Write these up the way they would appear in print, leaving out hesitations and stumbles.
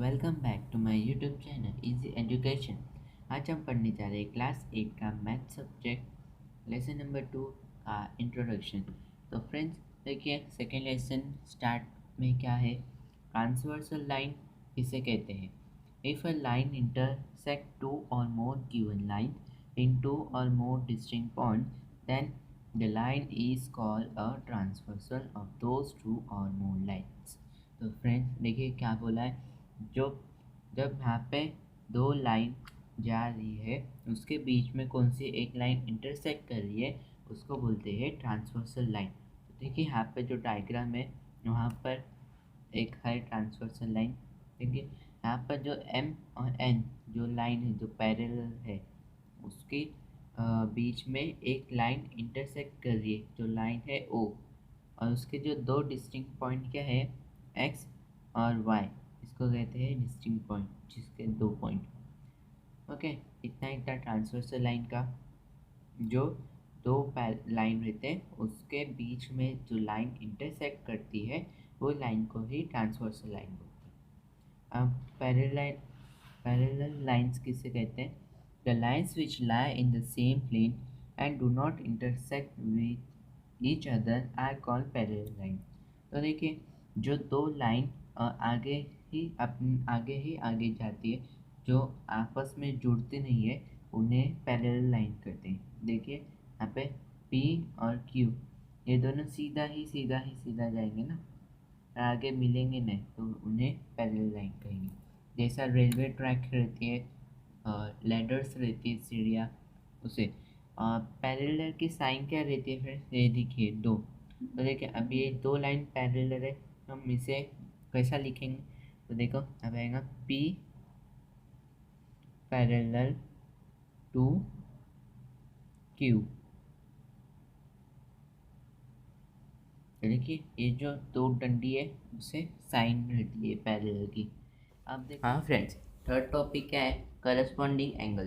Welcome back to my YouTube channel easy education. आज हम पढ़ने जा रहे हैं क्लास 8 का मैथ सब्जेक्ट लेसन नंबर 2 का इंट्रोडक्शन। तो फ्रेंड्स देखिए, सेकेंड लेसन स्टार्ट में क्या है, ट्रांसवर्सल लाइन इसे कहते हैं। If a line intersect two और more given line in two और more distinct point, then the line is called a transversal of those two और मोर लाइन्स। तो फ्रेंड्स देखिए क्या बोला है, जो जब यहाँ पे दो लाइन जा रही है उसके बीच में कौन सी एक लाइन इंटरसेक्ट कर रही है उसको बोलते हैं ट्रांसवर्सल लाइन। तो देखिए यहाँ पे जो डायग्राम है वहाँ पर एक है ट्रांसवर्सल लाइन। देखिए यहाँ पर जो एम और एन जो लाइन है जो पैरेलल है उसके बीच में एक लाइन इंटरसेक्ट कर रही है जो लाइन है ओ, और उसके जो दो डिस्टिंक्ट पॉइंट क्या है एक्स और वाई, इसको कहते हैं डिस्टिंक्ट पॉइंट, जिसके दो पॉइंट। ओके, इतना इतना ट्रांसवर्सल लाइन का जो दो लाइन रहते हैं उसके बीच में जो लाइन इंटरसेक्ट करती है वो लाइन को ही ट्रांसवर्सल लाइन बोलते हैं। अब पैरेलल लाइंस किसे कहते हैं? The lines which lie in the same plane and do not intersect with each other are called parallel line. तो देखिए जो दो लाइन आगे जाती है, जो आपस में जुड़ती नहीं है, उन्हें पैरेलल लाइन कहते हैं। देखिए यहाँ पे P और Q ये दोनों सीधा जाएंगे ना, आगे मिलेंगे नहीं, तो उन्हें पैरेलल लाइन कहेंगे। जैसा रेलवे ट्रैक रहती है, लैडर्स रहती है, सीढ़ियाँ, उसे पैरेलल की साइन क्या रहती है फिर? ये देखिए दो। तो देखिए अब ये दो लाइन पैरेलल है, हम इसे कैसा लिखेंगे? तो देखो अब आएगा P पैरेलल टू Q। देखिए ये जो दो डंडी है उसे साइन रहती है पैरेलल की। अब देखो हाँ फ्रेंड्स, थर्ड टॉपिक क्या है? Corresponding angle.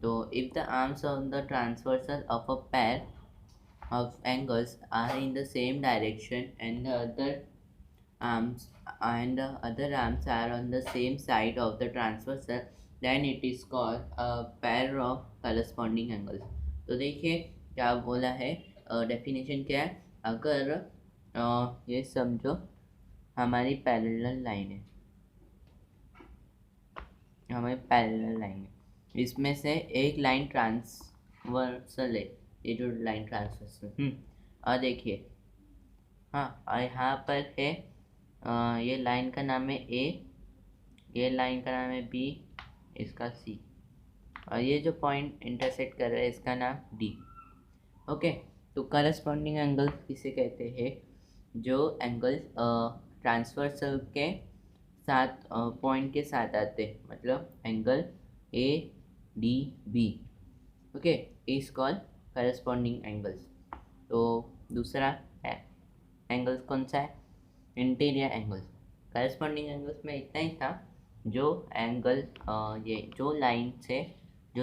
तो if the arms of the transversal of a pair of angles are in the same direction and the other arms are on the same side of the transversal, then it is called a pair of corresponding angles। तो देखिए क्या बोला है, definition क्या है? अगर ये समझो हमारी पैरेलल लाइन है, इसमें से एक लाइन ट्रांसवर्सल है, ये जो लाइन ट्रांसवर्सल और देखिए हाँ, और यहाँ पर है ये लाइन का नाम है ए, ये लाइन का नाम है बी, इसका सी, और ये जो पॉइंट इंटरसेक्ट कर रहा है इसका नाम डी। ओके, तो करस्पॉन्डिंग एंगल किसे कहते हैं? जो एंगल ट्रांसवर्सल के साथ पॉइंट के साथ आते, मतलब angle A D B, okay, is called corresponding angles. तो दूसरा है एंगल्स कौन सा है? Interior angles. करस्पॉन्डिंग एंगल्स में इतना ही था, जो एंगल ये जो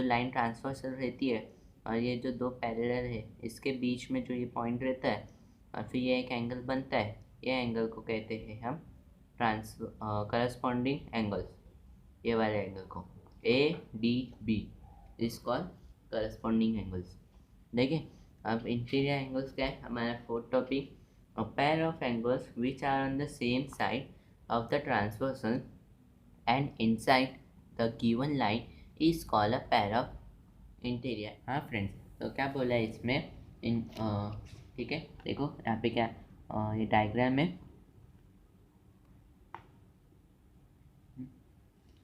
लाइन ट्रांसवर्सल रहती है और ये जो दो पैरेलल है इसके बीच में जो ये पॉइंट रहता है और फिर ये एक एंगल बनता है, ये एंगल को कहते हैं हम करस्पॉन्डिंग एंगल्स। ये वाले एंगल को A D B is called corresponding angles. देखिए अब इंटीरियर एंगल्स क्या है हमारा fourth topic. A pair of angles which are on the same side of the transversal and inside the given line is called a pair of interior। हाँ friends, तो क्या बोला है इसमें? ठीक है, देखो यहाँ पे क्या ये डायग्राम है,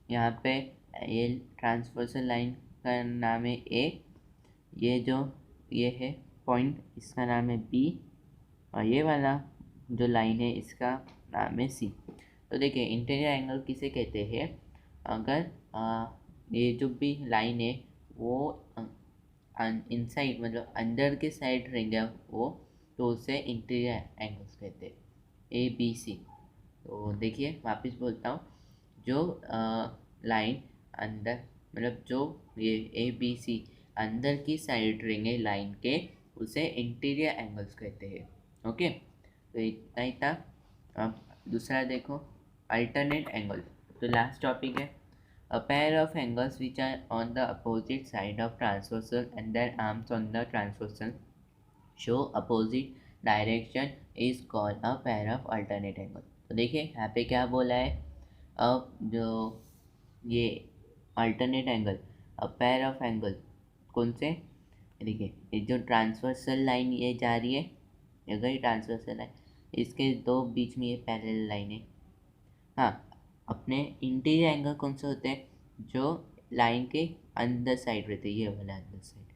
यहाँ पे ये ट्रांसवर्सल लाइन का नाम है ए, ये है पॉइंट, इसका नाम है बी, और ये वाला जो लाइन है इसका नाम है सी। तो देखिए इंटीरियर एंगल किसे कहते हैं? अगर ये जो भी लाइन है वो इनसाइड मतलब अंदर के साइड रहेंगे वो, तो उसे इंटीरियर एंगल्स कहते हैं, ए बी सी। तो देखिए वापस बोलता हूँ, जो लाइन अंदर मतलब जो ये ए बी सी अंदर की साइड रहेंगे लाइन के, उसे इंटीरियर एंगल्स कहते हैं। ओके, तो इतना ही था। अब दूसरा देखो, अल्टरनेट एंगल। तो लास्ट टॉपिक है a pair of angles which are on the opposite side of transversal and their arms on the transversal show opposite direction is called a pair of alternate angle। तो देखिए यहाँ पे क्या बोला है, अब जो ये alternate angle, a pair of angle कौन से, देखिए ये जो ट्रांसवर्सल लाइन ये जा रही है, अगर ये ट्रांसवर्सल है इसके दो बीच में ये पैरेलल लाइन है। हाँ, अपने इंटीरियर एंगल कौन से होते हैं, जो लाइन के अंदर साइड रहते हैं, ये वाला अंदर साइड,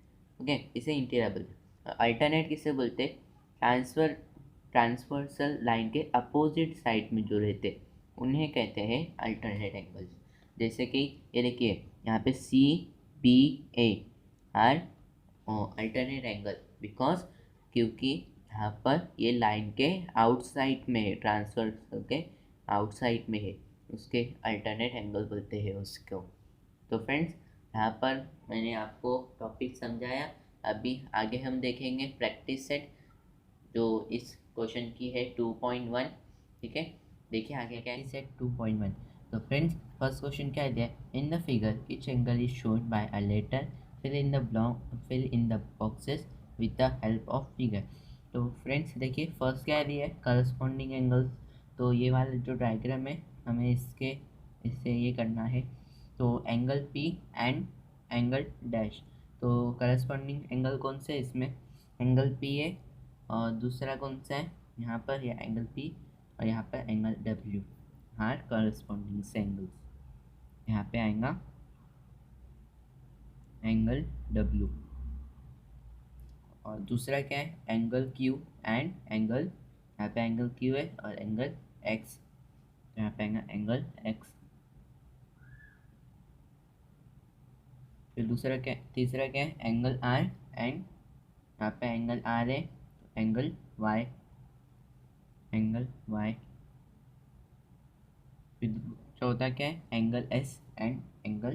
ओके, इसे इंटीरियर बोलते हैं। अल्टरनेट किसे बोलते हैं, ट्रांसवर्सल लाइन के अपोजिट साइड में जो रहते उन्हें कहते हैं अल्टरनेट एंगल्स। जैसे कि ये देखिए यहाँ पे C B A are alternate angle, because क्योंकि यहाँ पर ये लाइन के आउटसाइड में है, ट्रांसवर्सल के आउटसाइड में है, उसके अल्टरनेट एंगल बोलते हैं उसको। तो फ्रेंड्स यहाँ पर मैंने आपको टॉपिक समझाया, अभी आगे हम देखेंगे प्रैक्टिस सेट जो इस क्वेश्चन की है 2.1। ठीक है, देखिए आगे क्या है सेट 2.1। तो फ्रेंड्स फर्स्ट क्वेश्चन क्या दिया है, in the figure which angle is shown by a letter fill in the boxes with the help of figure. तो फ्रेंड्स देखिए फर्स्ट क्या दिया है, करस्पॉन्डिंग एंगल्स। तो ये वाला जो डायग्राम है हमें इससे ये करना है, तो angle P and angle dash. तो करस्पॉन्डिंग एंगल कौन से, इसमें एंगल पी है और दूसरा कौन सा है यहाँ पर, यह एंगल पी और यहाँ पर angle W R corresponding angles. यहाँ पे आएगा एंगल डब्ल्यू और दूसरा क्या है एंगल क्यू एंड एंगल, यहाँ पे एंगल क्यू है और एंगल एक्स, यहाँ पे आएगा एंगल एक्स। फिर दूसरा क्या, तीसरा क्या है एंगल आर एंड यहाँ पे एंगल आर है तो एंगल वाई, एंगल वाई। फिर चौथा क्या है एंगल एस एंड एंगल,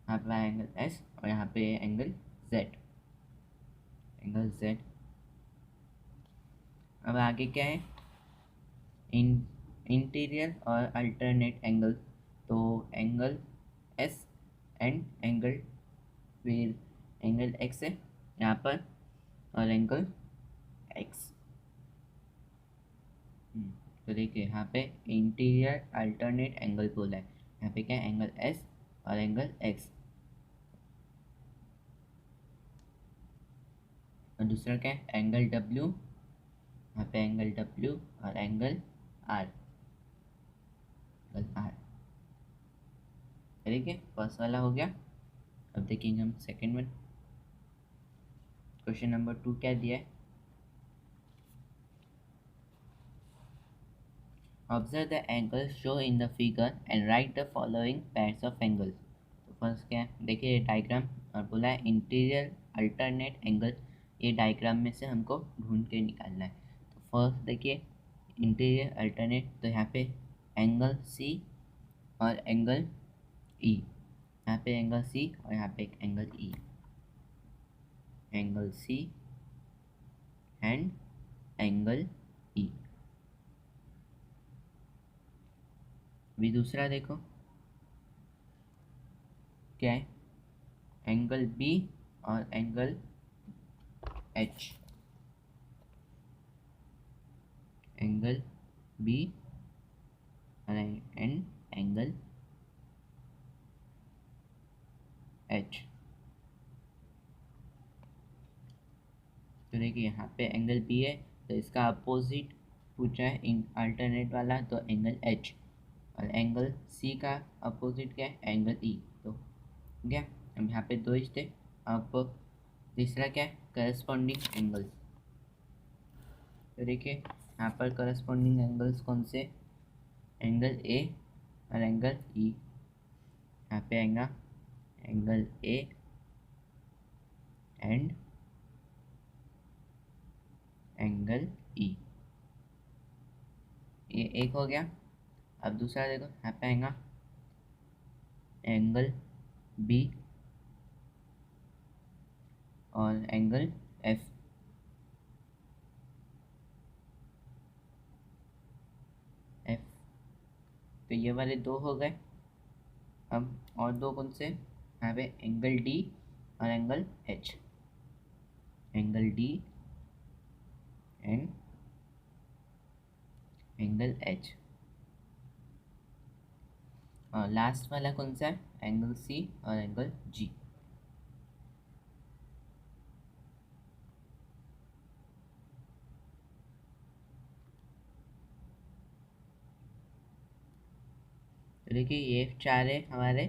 यहाँ पे एंगल एस और यहाँ पे एंगल जेड, एंगल जेड। अब आगे क्या है इंटीरियर और अल्टरनेट एंगल। तो एंगल एस एंड एंगल, फिर एंगल एक्स है यहाँ पर और एंगल एक्स। तो देखिए यहाँ पे इंटीरियर अल्टरनेट एंगल बोला है, यहाँ पे क्या है एंगल एस और एंगल एक्स, और दूसरा क्या है एंगल डब्ल्यू, यहाँ पे एंगल डब्ल्यू और एंगल आर, एंगल आर। ठीक है, फर्स्ट वाला हो गया। अब देखेंगे हम सेकेंड वन, क्वेश्चन नंबर 2 क्या दिया है, observe the angle show in the figure and right the following pairs of angles. तो फर्स्ट क्या है देखिए डायग्राम और बोला है इंटीरियर अल्टरनेट एंगल, ये डायग्राम में से हमको ढूंढ के निकालना है। तो फर्स्ट देखिए इंटीरियर अल्टरनेट, तो यहाँ पे एंगल सी और एंगल ई, यहाँ पे एंगल सी और यहाँ पे एक angle E, angle C and angle E. भी दूसरा देखो क्या है एंगल बी और angle H, angle B and angle H. तो देखिए यहाँ पे एंगल बी है तो इसका अपोजिट पूछा है इन अल्टरनेट वाला, तो एंगल एच, और एंगल सी का अपोजिट क्या है एंगल ई। तो क्या अब यहाँ पे दो थे, अब तीसरा क्या है करस्पॉन्डिंग एंगल्स। तो देखिए यहाँ पर करस्पॉन्डिंग एंगल्स कौन से, एंगल ए और एंगल ई, यहाँ पे आएगा एंगल ए एंड एंगल ई, ये एक हो गया। अब दूसरा देखो यहाँ पे आएगा एंगल बी और एंगल एफ, एफ। तो तो ये वाले दो हो गए। अब और दो कौन से, यहाँ पे एंगल डी और angle H, angle D and angle H. और लास्ट वाला कौन सा है, एंगल सी और एंगल जी। तो देखिए ये चार है हमारे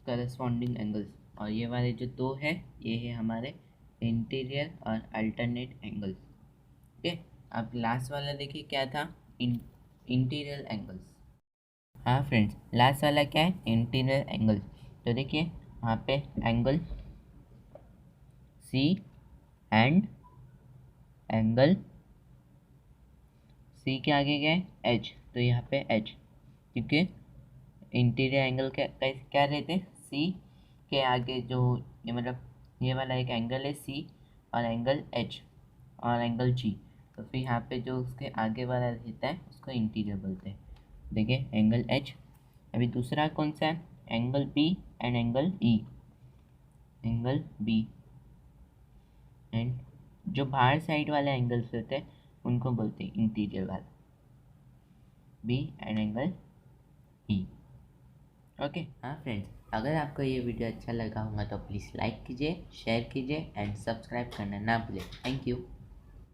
करस्पॉन्डिंग एंगल्स, और ये वाले जो दो है ये है हमारे इंटीरियर और अल्टरनेट एंगल्स। ओके, अब लास्ट वाला देखिए क्या था, इंटीरियर एंगल्स। हाँ फ्रेंड्स, लास्ट वाला क्या है, इंटीरियर एंगल्स। तो देखिए यहाँ पे angle C and angle C के आगे क्या है, एच। तो यहाँ पे एच, क्योंकि इंटीरियर एंगल क्या रहते हैं, सी के आगे जो ये मतलब ये वाला एक एंगल है सी और एंगल एच और एंगल जी। तो फिर यहाँ पे जो उसके आगे वाला रहता है उसको इंटीरियर बोलते हैं। देखिए एंगल एच। अभी दूसरा कौन सा है, angle B and angle E, angle B and जो बाहर साइड वाले एंगल्स होते हैं उनको बोलते हैं इंटीरियर वाला, B and angle E. Okay. हाँ फ्रेंड्स, अगर आपको ये वीडियो अच्छा लगा होगा तो प्लीज़ लाइक कीजिए, शेयर कीजिए एंड सब्सक्राइब करना ना भूलें। Thank you.